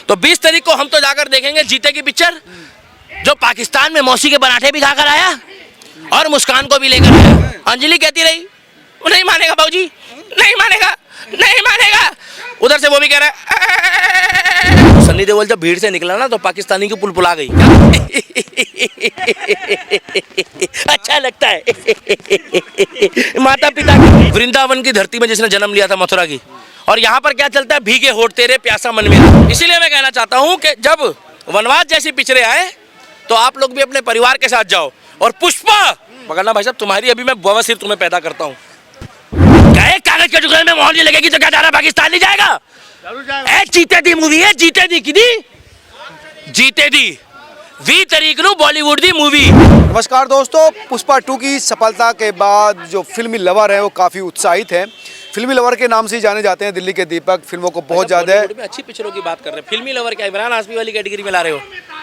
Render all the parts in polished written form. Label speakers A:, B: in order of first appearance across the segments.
A: तो 20 तारीख को हम तो जाकर देखेंगे जीते की पिक्चर, जो पाकिस्तान में मौसी के पराठे भी खाकर आया और मुस्कान को भी लेकर आया। अंजलि कहती रही वो नहीं मानेगा बाबूजी, नहीं मानेगा, नहीं मानेगा। उधर से वो भी कह रहा है। सन्नी देओल जब भीड़ से निकला ना तो पाकिस्तानी की पुलपुला गई। अच्छा लगता है। माता पिता की वृंदावन की धरती में जिसने जन्म लिया था, मथुरा की, और यहाँ पर क्या चलता है, भीगे होठ तेरे प्यासा मन मेरा। इसीलिए मैं कहना चाहता हूँ कि जब वनवास जैसी पिक्चरें आए तो आप लोग भी अपने परिवार के साथ जाओ। और पुष्पा पकड़ना भाई साहब, तुम्हारी अभी मैं बवासीर तुम्हें पैदा करता हूँ। क्या एक कागज के टुकड़े में मोहर लगेगी तो क्या जा रहा पाकिस्तान नहीं जाएगा? जीते दी मूवी है, जीते दी की जीते दी 20 तारीख को बॉलीवुड दी मूवी।
B: नमस्कार दोस्तों, पुष्पा 2 की सफलता के बाद जो फिल्मी लवर हैं वो काफ़ी उत्साहित हैं। फिल्मी लवर के नाम से ही जाने जाते हैं दिल्ली के दीपक। फिल्मों को बहुत ज़्यादा है।
A: अच्छी पिक्चरों की बात कर रहे हैं, फिल्मी लवर क्या इमरान हाशमी वाली कैटेगरी में ला रहे हो?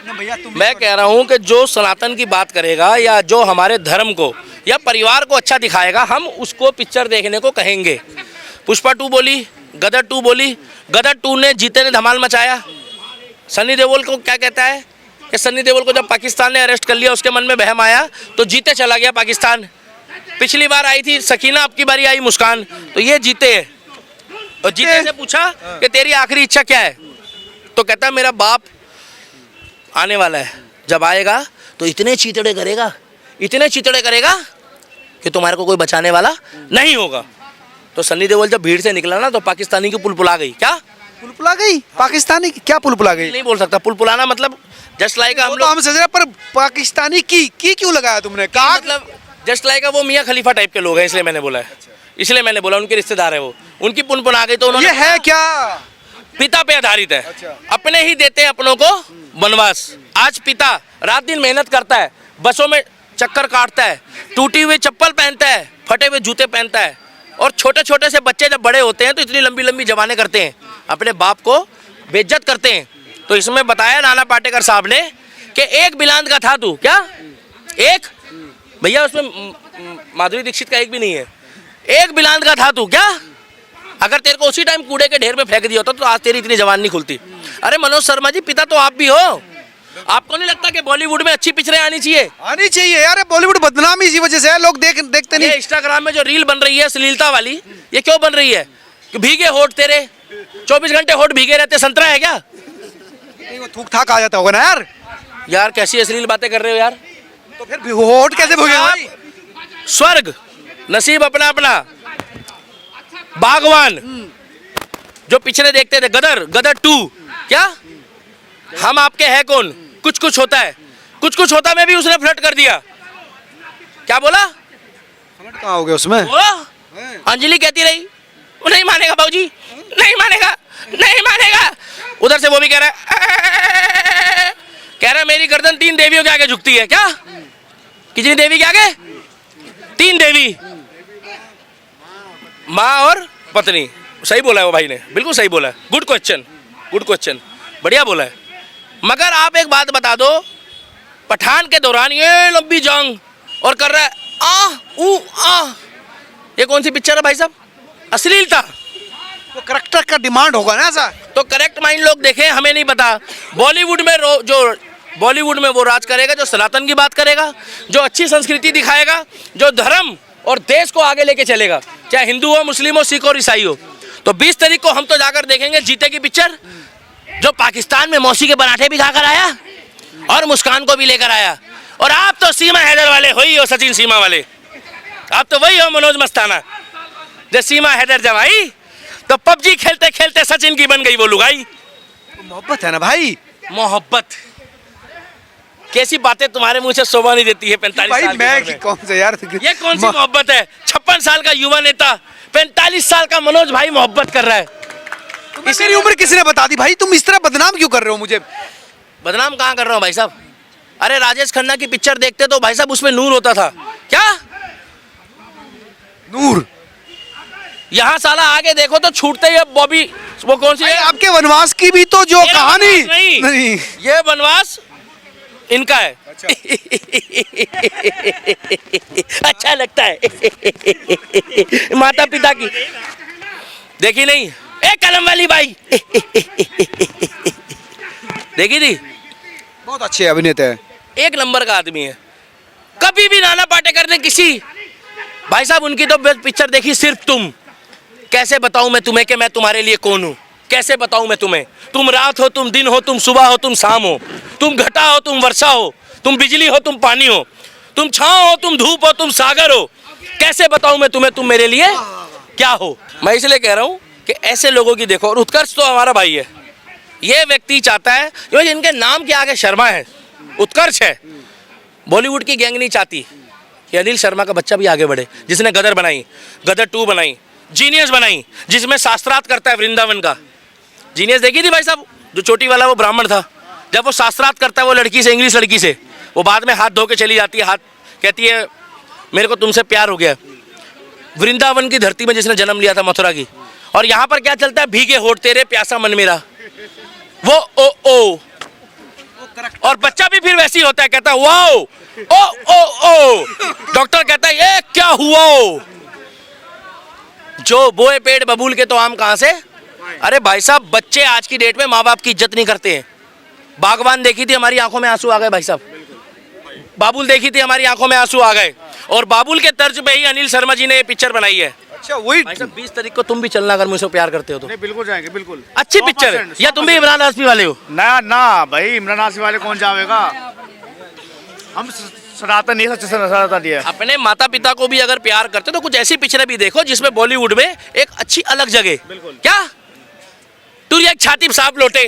A: भैया मैं कह रहा हूँ कि जो सनातन की बात करेगा या जो हमारे धर्म को या परिवार को अच्छा दिखाएगा, हम उसको पिक्चर देखने को कहेंगे। पुष्पा 2 बोली, गदर 2 बोली, गदर 2 ने जीते ने धमाल मचाया। सन्नी देओल को क्या कहता है कि सन्नी देओल को जब पाकिस्तान ने अरेस्ट कर लिया, उसके मन में बहम आया तो जीते चला गया पाकिस्तान। पिछली बार आई थी सकीना, अब की बारी आई मुस्कान, तो ये जीते है। और जीते से पूछा कि तेरी आखिरी इच्छा क्या है, तो कहता मेरा बाप आने वाला है, जब आएगा तो इतने चीतड़े करेगा, इतने चीतड़े करेगा कि तुम्हारे को कोई बचाने वाला नहीं होगा। तो सन्नी देओल जब भीड़ से निकला ना तो पाकिस्तानी की पुलपुला गई। क्या
B: पुलपुला गई? पाकिस्तानी की क्या पुलपुला गई?
A: नहीं बोल सकता, पुलपुलाना मतलब जस्ट लाइक हम लोग,
B: हम समझ रहे, पर पाकिस्तानी की क्यों लगाया तुमने? कहा
A: मतलब जस्ट लाइक वो मियाँ खलीफा टाइप के लोग हैं, इसलिए मैंने बोला है, इसलिए मैंने बोला उनके रिश्तेदार है वो, उनकी पुनपुना गई तो उन्होंने।
B: ये है क्या?
A: पिता पे आधारित है। अपने ही देते हैं अपनों को वनवास। आज पिता रात दिन मेहनत करता है, बसों में चक्कर काटता है, टूटी हुई चप्पल पहनता है, फटे हुए जूते पहनता है, और छोटे छोटे से बच्चे जब बड़े होते हैं तो इतनी लंबी लंबी जवानें करते हैं, अपने बाप को बेइज्जत करते हैं। तो इसमें बताया नाना पाटेकर साहब ने कि एक बिलांद का था तू, क्या एक भैया, उसमें माधुरी दीक्षित का एक भी नहीं है, एक बिलांद का था तू क्या? अगर तेरे को उसी टाइम कूड़े के ढेर में फेंक दिया होता तो आज तेरी इतनी जवान नहीं खुलती। अरे मनोज शर्मा जी, पिता तो आप भी हो। आपको नहीं लगता कि बॉलीवुड में अच्छी पिक्चरें आनी चाहिए?
B: आनी चाहिए यार, बॉलीवुड बदनाम इसी वजह से है, लोग देखते नहीं।
A: इंस्टाग्राम में जो रील बन रही है अश्लीलता वाली, ये क्यों बन रही है? कि भीगे होठ तेरे, 24 घंटे होठ भीगे रहते, संतरा है क्या?
B: वो थूक थाक आ जाता होगा ना यार।
A: यार कैसी अश्लील बातें कर रहे हो यार।
B: तो फिर होठ कैसे भोगे भाई?
A: स्वर्ग नसीब अपना अपना। बागवान जो पिछले देखते थे, गदर 2 क्या, हम आपके है कौन, कुछ कुछ होता है, कुछ कुछ होता में भी उसने फ्लर्ट कर दिया। क्या बोला?
B: फ्लर्ट कहाँ हो गया उसमें?
A: अंजलि कहती रही वो नहीं मानेगा बाबूजी, नहीं मानेगा, नहीं मानेगा। उधर से वो भी कह रहा है मेरी गर्दन 3 देवियों के आगे झुकती है। क्या? कितनी देवी के आगे? 3 देवी, माँ और पत्नी। सही बोला है वो भाई ने, बिल्कुल सही बोला है। गुड क्वेश्चन, गुड क्वेश्चन, बढ़िया बोला है। मगर आप एक बात बता दो, पठान के दौरान ये लंबी जंग और कर रहा है ये कौन सी पिक्चर है भाई साहब? अश्लीलता।
B: वो करेक्टर का डिमांड होगा ना ऐसा।
A: तो करेक्ट माइंड लोग देखें, हमें नहीं पता। बॉलीवुड में जो बॉलीवुड में वो राज करेगा जो सनातन की बात करेगा, जो अच्छी संस्कृति दिखाएगा, जो धर्म और देश को आगे लेके चलेगा, चाहे हिंदू हो, मुस्लिम हो, सिख हो, ईसाई हो। तो 20 तारीख को हम तो जाकर देखेंगे जीते की पिक्चर, जो पाकिस्तान में मौसी के पराठे भी खाकर आया और मुस्कान को भी लेकर आया। और आप तो सीमा हैदर वाले हो ही हो, सचिन सीमा वाले, आप तो वही हो मनोज मस्ताना। जब सीमा हैदर जब आई तो पबजी खेलते खेलते सचिन की बन गई वो लुगाई।
B: मोहब्बत है ना भाई,
A: मोहब्बत। कैसी बातें तुम्हारे मुंह से शोभा नहीं देती है 45
B: भाई
A: साल
B: मैं कौन से यार,
A: ये कौन सी मोहब्बत है? 56 साल का युवा नेता 45 साल का मनोज भाई मोहब्बत कर रहा है।
B: तेरी उम्र किसने बता दी भाई? तुम इस तरह बदनाम क्यों कर रहे हो मुझे?
A: बदनाम कहाँ कर रहा हूँ भाई साहब? अरे राजेश खन्ना की पिक्चर देखते तो भाई साहब उसमें नूर होता था। क्या
B: नूर?
A: यहाँ साला आगे देखो तो छूटते ही बॉबी, वो कौन सी है?
B: आपके वनवास की भी तो जो कहानी
A: नहीं, ये वनवास इनका है। अच्छा लगता है। माता पिता की देखी नहीं? ए कलम वाली बाई। देखी थी?
B: बहुत अच्छे अभिनेता है।
A: एक नंबर का आदमी है। कभी भी नाना पाटेकर ने किसी भाई साहब उनकी तो पिक्चर देखी सिर्फ तुम। कैसे बताऊं मैं तुम्हें कि मैं तुम्हारे लिए कौन हूं? कैसे बताऊं मैं तुम्हें? तुम रात हो, तुम दिन हो, तुम सुबह हो, तुम शाम हो, तुम घटा हो, तुम वर्षा हो, तुम बिजली हो, तुम पानी हो, तुम छांव हो, तुम धूप हो, तुम सागर हो। कैसे बताऊं मैं तुम्हें तुम मेरे लिए क्या हो? मैं इसलिए कह रहा हूं कि ऐसे लोगों की देखो। और उत्कर्ष तो हमारा भाई है। ये व्यक्ति चाहता है, जो जिनके नाम के आगे शर्मा है, उत्कर्ष है, बॉलीवुड की गैंग नहीं चाहती कि अनिल शर्मा का बच्चा भी आगे बढ़े। जिसने गदर बनाई, गदर 2 बनाई, जीनियस बनाई, जिसमें शास्त्रार्थ करता है वृंदावन का। जीनियस देखी थी भाई साहब? जो चोटी वाला वो ब्राह्मण था, जब वो शास्त्रार्थ करता है वो लड़की से, इंग्लिश लड़की से, वो बाद में हाथ धो के चली जाती है, हाथ कहती है मेरे को तुमसे प्यार हो गया। वृंदावन की धरती में जिसने जन्म लिया था, मथुरा की। और यहाँ पर क्या चलता है? भीगे होठ तेरे, प्यासा मन मेरा, वो ओ और बच्चा भी फिर वैसी होता है, कहता है वाओ ओ। डॉक्टर कहता है ये क्या हुआ? जो बोए पेड़ बबूल के तो आम कहां से? अरे भाई साहब, बच्चे आज की डेट में माँ बाप की इज्जत नहीं करते हैं। बागवान देखी थी, हमारी आंखों में आंसू आ गए भाई साहब। बाबुल देखी थी, हमारी आंखों में आंसू आ गए। और बाबुल के तर्ज पे ही अनिल शर्मा जी ने ये पिक्चर बनाई है।
B: अच्छा, वही
A: भाई साहब 20 तारीख को तुम भी चलना, अगर मुझसे प्यार करते हो तो।
C: नहीं, बिल्कुल जाएंगे, बिल्कुल।
A: अच्छी पिक्चर है। या तुम भी इमरान हाशमी वाले हो?
C: ना ना भाई, इमरान हाशमी वाले कौन जाएगा? हम सनातन नहीं, सच्चे सनातन है।
A: अपने माता पिता को भी अगर प्यार करते हो तो कुछ ऐसी पिक्चरें भी देखो जिसमें बॉलीवुड में एक अच्छी अलग जगह। क्या टूरिया की छाती पे सांप लोटे?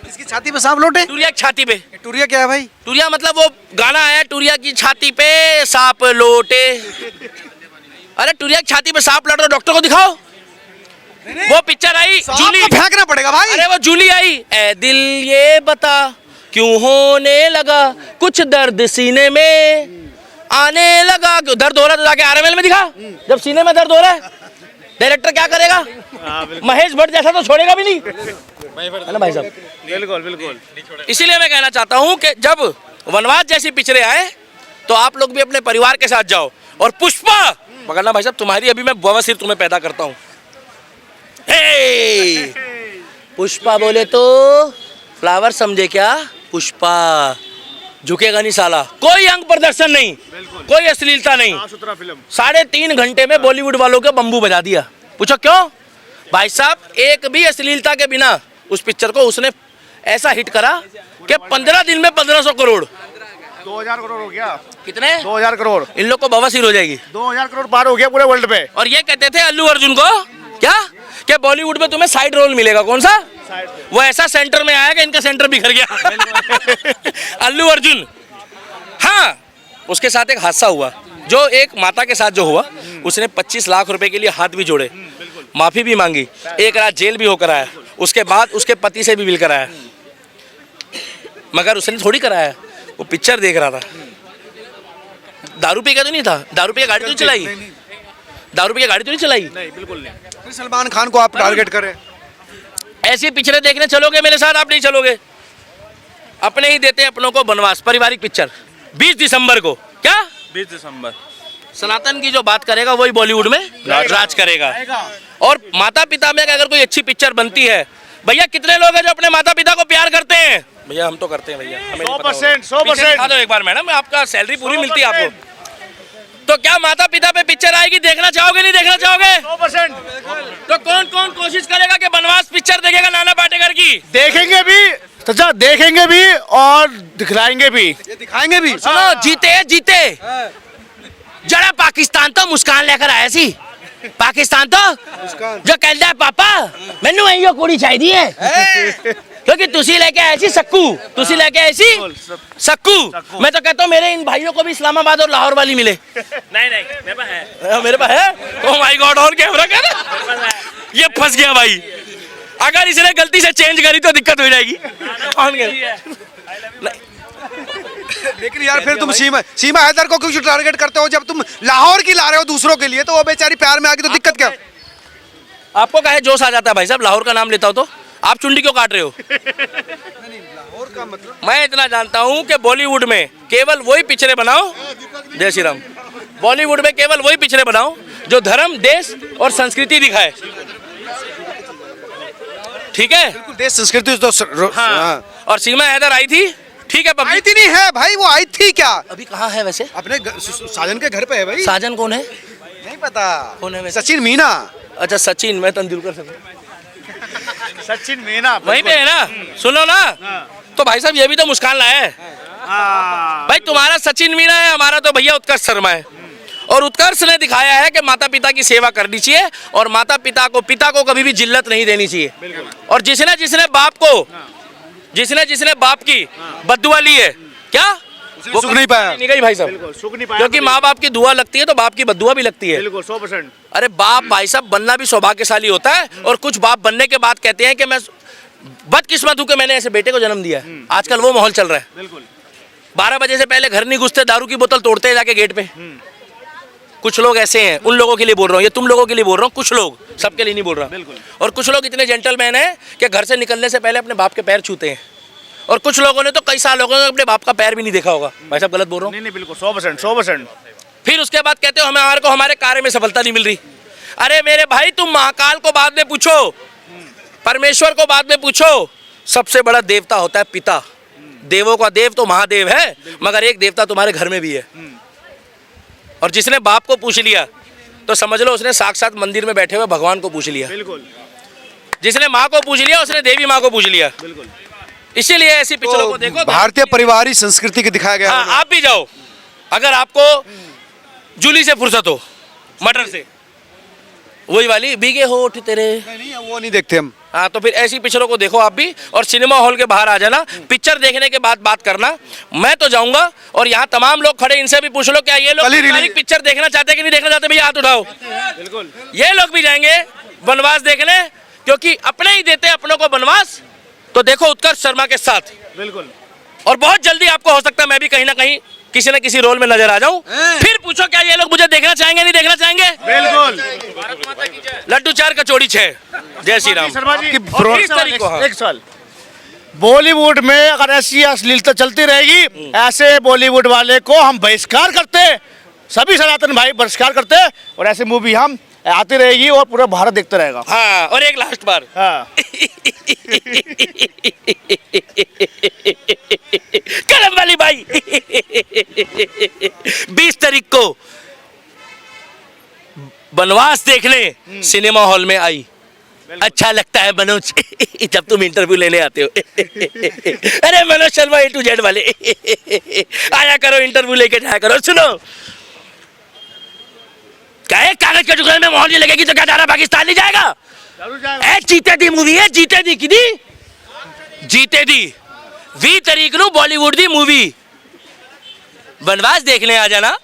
B: इसकी छाती पे सांप लोटे?
A: टूरिया की छाती पे।
B: टूरिया क्या है भाई?
A: टूरिया मतलब वो गाना आया, टूरिया की छाती पे सांप लोटे। अरे टूरिया की छाती पे सांप लौट, डॉक्टर को दिखाओ। वो पिक्चर आई जूली,
B: फेंकना पड़ेगा भाई।
A: अरे वो जूली आई, ए दिल ये बता क्यों होने लगा कुछ दर्द सीने में आने लगा। क्यों दर्द हो रहा है तो जाके आरएमएल में दिखा। जब सीने में दर्द हो रहा है, डायरेक्टर क्या करेगा? महेश भट्ट जैसा तो छोड़ेगा भी नहीं, है ना भाई साहब?
C: बिल्कुल बिल्कुल।
A: इसीलिए मैं कहना चाहता हूं कि जब वनवास जैसी पिक्चरें आए तो आप लोग भी अपने परिवार के साथ जाओ। और पुष्पा पकड़ना भाई साहब, तुम्हारी अभी मैं बवासीर तुम्हें पैदा करता हूँ। पुष्पा बोले तो फ्लावर समझे क्या? पुष्पा झुकेगा नहीं साला। कोई अंग प्रदर्शन नहीं, कोई अश्लीलता नहीं। 3.5 घंटे में बॉलीवुड वालों के बम्बू बजा दिया। पूछो क्यों? भाई साहब एक भी अश्लीलता के बिना उस पिक्चर को उसने ऐसा हिट करा कि 15 दिन में 1500 करोड़।
C: 2000 करोड़ हो गया।
A: कितने?
C: 2000 करोड़।
A: इन लोग को बवासीर हो जाएगी।
C: 2000 करोड़ पार हो गया पूरे वर्ल्ड पे।
A: और ये कहते थे अल्लू अर्जुन को क्या कि बॉलीवुड में तुम्हें साइड रोल मिलेगा। कौन सा? वो ऐसा सेंटर में आया कि इनका सेंटर बिखर गया। अल्लू अर्जुन। हाँ, उसके साथ एक हादसा हुआ, जो एक माता के साथ जो हुआ, उसने 25 लाख रुपए के लिए हाथ भी जोड़े, माफी भी मांगी, एक रात जेल भी होकर आया, उसके बाद उसके पति से भी मिल कर आया। मगर उसने थोड़ी कराया, वो पिक्चर देख रहा था। दारू पी का तो नहीं था, दारू पी गाड़ी तो नहीं चलाई, दारू पी की गाड़ी तो नहीं चलाई।
C: नहीं, बिल्कुल नहीं।
B: फिर सलमान खान को आप टारगेट करें?
A: ऐसी पिक्चरें देखने चलोगे मेरे साथ? आप नहीं चलोगे। अपने ही देते हैं अपनों को बनवास, पारिवारिक पिक्चर 20 दिसंबर को। क्या
C: 20 दिसंबर?
A: सनातन की जो बात करेगा वही बॉलीवुड में राज करेगा। और माता पिता में अगर कोई अच्छी पिक्चर बनती है, भैया कितने लोग हैं जो अपने माता पिता को प्यार करते हैं? भैया हम तो करते हैं भैया, हमें
C: 100%।
A: दिखा दो एक बार मैडम, आपका सैलरी पूरी मिलती है आपको। तो क्या माता पिता पे पिक्चर आएगी, देखना चाहोगे नहीं देखना चाहोगे?
C: 100%।
A: तो कौन कौन कोशिश करेगा कि बनवास पिक्चर देखेगा नाना पाटेकर की?
C: देखेंगे भी चाचा, देखेंगे भी और दिखलाएंगे भी।
B: ये दिखाएंगे भी।
A: सुनो, जीते जरा पाकिस्तान तो मुस्कान लेकर आया सी। पाकिस्तान तो जो कहता है पापा मैनू इहो कुड़ी चाहिए क्योंकि तुसी लेके आए सी सक्कू, तुसी लेके आए सी सक्कू। मैं तो कहता हूँ मेरे इन भाइयों को भी इस्लामाबाद और लाहौर वाली मिले। नहीं मेरे पास है, मेरे पास है। ओह माय गॉड, और कैमरा कर, ये फंस गया भाई। अगर इसने गलती से चेंज करी तो दिक्कत हो जाएगी। ऑन कर।
B: लेकिन यार फिर तुम सीमा हैदर को क्यों टारगेट करते हो? जब तुम लाहौर की ला रहे हो दूसरों के लिए, तो वो बेचारी प्यार में आ गई तो दिक्कत क्या?
A: आपको काहे जोश आ जाता है भाई साहब? लाहौर का नाम लेता हो तो आप चुंडी क्यों काट रहे हो?
B: लाहौर का मतलब
A: मैं इतना जानता हूं कि बॉलीवुड में केवल वही पिक्चरें बनाओ, जय श्री राम, बॉलीवुड में केवल वही पिक्चरें बनाओ जो धर्म, देश और संस्कृति दिखाए। ठीक है।
B: बिल्कुल देश संस्कृति तो
A: हाँ। और सीमा हैदर आई थी, ठीक है
B: आई
A: पब्लिक।
B: थी नहीं है भाई, वो आई थी क्या?
A: अभी कहाँ है वैसे?
B: अपने साजन के घर पे है भाई।
A: साजन कौन है?
B: नहीं पता
A: कौन है वैसे?
B: सचिन मीना।
A: अच्छा सचिन, मैं तेंदुलकर से
C: सचिन मीना
A: वहीं पे है ना। सुनो ना, तो भाई साहब ये भी तो मुस्कान लाया है भाई। तुम्हारा सचिन मीना है, हमारा तो भैया उत्कर्ष शर्मा है। और उत्कर्ष ने दिखाया है कि माता पिता की सेवा करनी चाहिए और माता पिता को कभी भी जिल्लत नहीं देनी चाहिए। और जिसने जिसने बाप की बद्दुआ ली है, क्या वो
B: सुख नहीं पाया।
A: नहीं गई भाई साहब,
C: सुख नहीं पाया।
A: क्योंकि माँ बाप की दुआ लगती है तो बाप की बद्दुआ भी लगती है।
C: बिल्कुल 100%।
A: अरे बाप भाई साहब बनना भी सौभाग्यशाली होता है। और कुछ बाप बनने के बाद कहते हैं कि मैं बदकिस्मत हूं कि मैंने ऐसे बेटे को जन्म दिया है। आजकल वो माहौल चल रहा है।
C: बिल्कुल
A: 12 बजे से पहले घर नहीं घुसते, दारू की बोतल तोड़ते हैं जाके गेट पे। कुछ लोग ऐसे हैं, उन लोगों के लिए बोल रहा हूँ, ये तुम लोगों के लिए बोल रहा हूँ, कुछ लोग, सबके लिए नहीं बोल रहा।
C: बिल्कुल।
A: और कुछ लोग इतने जेंटलमैन हैं कि घर से निकलने से पहले अपने बाप के पैर छूते हैं। और कुछ लोगों ने तो कई साल हो गए अपने बाप का पैर भी नहीं देखा होगा। भाई साहब गलत बोल रहा हूँ?
C: नहीं बिल्कुल 100%।
A: फिर उसके बाद कहते हो हमारे को हमारे कार्य में सफलता नहीं मिल रही। अरे मेरे भाई तुम महाकाल को बाद में पूछो, परमेश्वर को बाद में पूछो। सबसे बड़ा देवता होता है पिता। देवों का देव तो महादेव है, मगर एक देवता तुम्हारे घर में भी है। और जिसने बाप को पूछ लिया तो समझ लो उसने साक्षात मंदिर में बैठे हुए भगवान को पूछ लिया।
C: बिल्कुल।
A: जिसने माँ को पूछ लिया उसने देवी माँ को पूछ लिया।
C: बिल्कुल।
A: इसीलिए ऐसी पिक्चरों को देखो।
B: भारतीय पारिवारिक संस्कृति के दिखाया गया
A: हाँ,
B: है।
A: आप भी जाओ अगर आपको जूली से फुर्सत हो, मटर से, वही वाली भीगे होठ तेरे।
B: नहीं वो नहीं देखते हम।
A: हाँ, तो फिर ऐसी पिक्चरों को देखो आप भी। और सिनेमा हॉल के बाहर आ जाना, पिक्चर देखने के बाद बात करना। मैं तो जाऊंगा और यहाँ तमाम लोग खड़े, इनसे भी पूछ लो क्या ये लोग पारिवारिक पिक्चर देखना चाहते हैं कि नहीं देखना चाहते? भैया हाथ उठाओ।
C: बिल्कुल।
A: ये लोग भी जाएंगे वनवास देखने, क्योंकि अपने ही देते अपनों को वनवास। तो देखो उत्कर्ष शर्मा के साथ।
C: बिल्कुल।
A: और बहुत जल्दी आपको हो सकता है मैं भी कहीं ना कहीं किसी न किसी रोल में नजर आ जाऊं। फिर पूछो क्या ये लोग मुझे देखना चाहेंगे नहीं देखना चाहेंगे?
C: बिल्कुल।
A: लड्डू 4 कचौड़ी 6। जय श्री राम।
C: शर्मा जी
A: और इस तरीके को, हाँ।
C: एक सवाल, बॉलीवुड में अगर ऐसी अश्लीलता चलती रहेगी, ऐसे बॉलीवुड वाले को हम बहिष्कार करते हैं, सभी सनातन भाई बहिष्कार करते हैं। और ऐसी मूवी हम आती रहेगी और पूरा भारत देखता रहेगा।
A: हाँ, और एक लास्ट बार।
C: हाँ।
A: कलम वाली भाई 20 तारीख को वनवास देखने सिनेमा हॉल में आई। अच्छा लगता है मनोज जब तुम इंटरव्यू लेने आते हो। अरे Manoj Sharma A to Z वाले आया करो, इंटरव्यू लेके जाया करो। सुनो क्या है, कागज के टुकड़े में मोहर नहीं लगेगी तो क्या जाना पाकिस्तान नहीं जाएगा? जीते दी मूवी है, जीते दी कि जीते दी 20 तारीख ਨੂੰ बॉलीवुड दी मूवी वनवास देखने आ जाना।